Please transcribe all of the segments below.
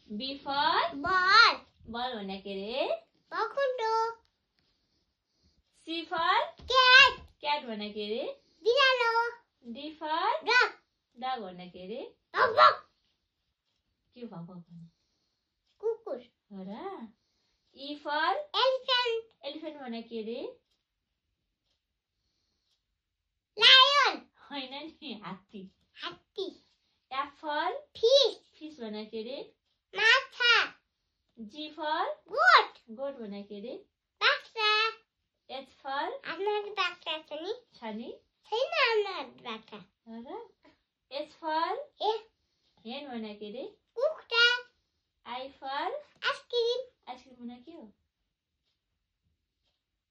B for ball. ball भने के रे? Bakundo. C for Cat. cat भने के रे? Dilalo. D for Dog. dog भने के रे? Dog. के भक भने? Kukur. हो र? E for Elephant. elephant भने के रे? Lion. हैन नि हात्ती. Happy. F for Fish. fish भने के रे? Matcha. G for Goat. goat भने के रे? Baksa. H for Another baksa tani. छ नि? छैन another baksa. हो र? H for hen भने के रे? Kukta. I for Ice cream. Ice cream भने के हो?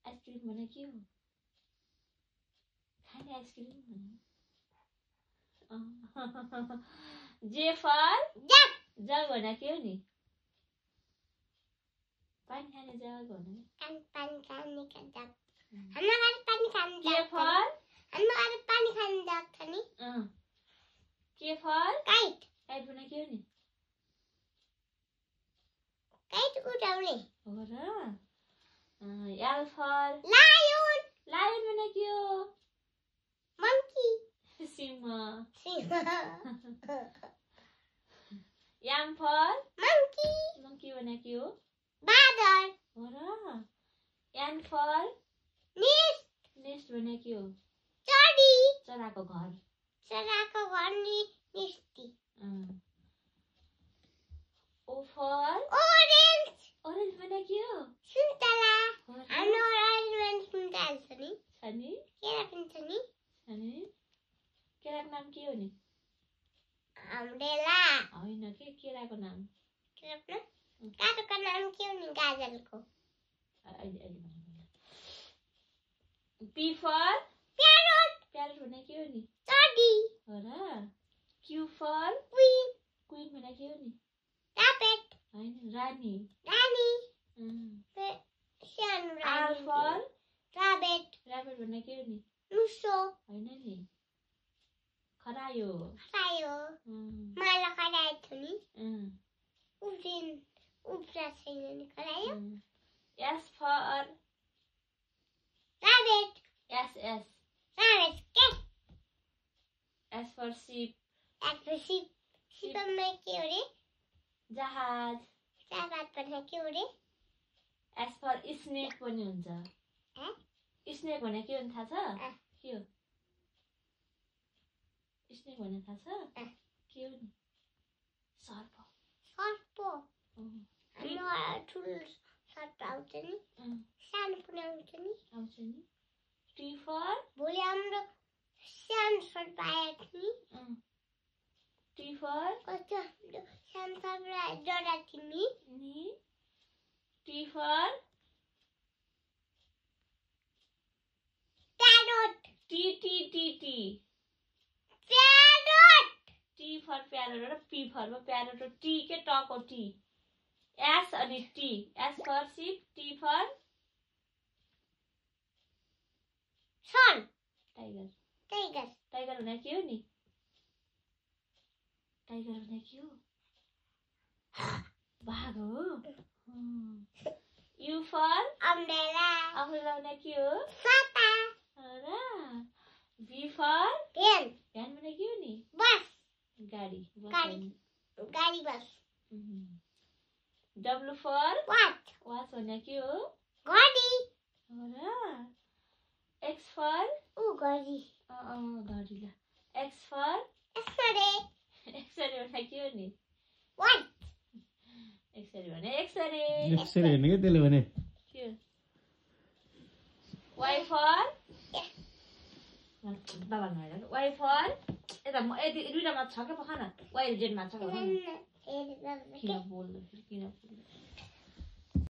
आइसक्रिम भने के हो? खाने आइसक्रिम भने J for Duck. जग भने के हो नि? पानी खाने जग भने And pani khane ka duck. Another pani khane K duck. for Another pani khane duck tani. K for Kite. kite भने के हो नि? Kite उडाउने. हो र? L for Lion. lion भने के हो? Monkey. Singh. Monkey. M for monkey भने के हो? Badger. हो र? N for Nest. nest भने के हो? Chori. चराको घर. चराको घर नि निस्ती. O for Orange. orange भने के हो? सुन्तला. हो र? हाम्रो orange सुन्तला छ नि. छ नि? केरा पनि छ नि. छ नि? केराको नाम के हो नि? अम्ब्रेला. होइन के केराको नाम? केरा काठको नाम के हो नि गाजरको? अहिले P for प्यारोट. प्यारोट भने के हो नि? चडी. हो र? Q for queen. क्वीन भने के हो नि? रापेट. होइन रानी. रानी. R सानो रानी. for राबेट. rabbit भने के हो नि? मुसो. होइन नि. खरायो. खरायो. माला खरायो थियो नि. उफ्रिन उफ्रा छैन नि खरायो. S for राबेट. S. राबेट के? S for sheep. सिप. सिपमा के हो रे? जहाज. जहाज पनि के हो रे? S for snake पनि हुन्छ. snake भने के हो थाहा छ? के हो? snake भने थाहा छ? के हो नि? सर्प. सर्प. हाम्रो ठुलो सर्प आउँछ नि. सानो पनि आउँछ नि. आउँछ नि. T for भोलि हाम्रो सानो सर्प आएको नि. T for कस्तो सानो सर्पलाई डरा तिमी. नि. T for parrot. T. Parrot. T for parrot र P for प्यारोट र T के टको T. S अनि T. S for sheep, T for sun. Tiger. Tiger. Tiger भने के हो नि? टाइगर भने के हो? बाघ हो. U for umbrella. अम्ब्रेला भने के हो? छाता. र V for भ्यान. भ्यान भने के हो नि? बस. गाडी. गाडी बस. W for watch. वाच भने के हो? घडी. हो र? X for घडी. घडी ल. X for x-ray. एक्सरे भने के हो नि? वाच. एक्सरे भने एक्सरे. एक्सरे हैन के त्यसले भने? के हो? Y for बाबा नहेर. Y for यता दुईटा मात्र छ के पखान. Y र Z मात्र छ. किन बोल्दै?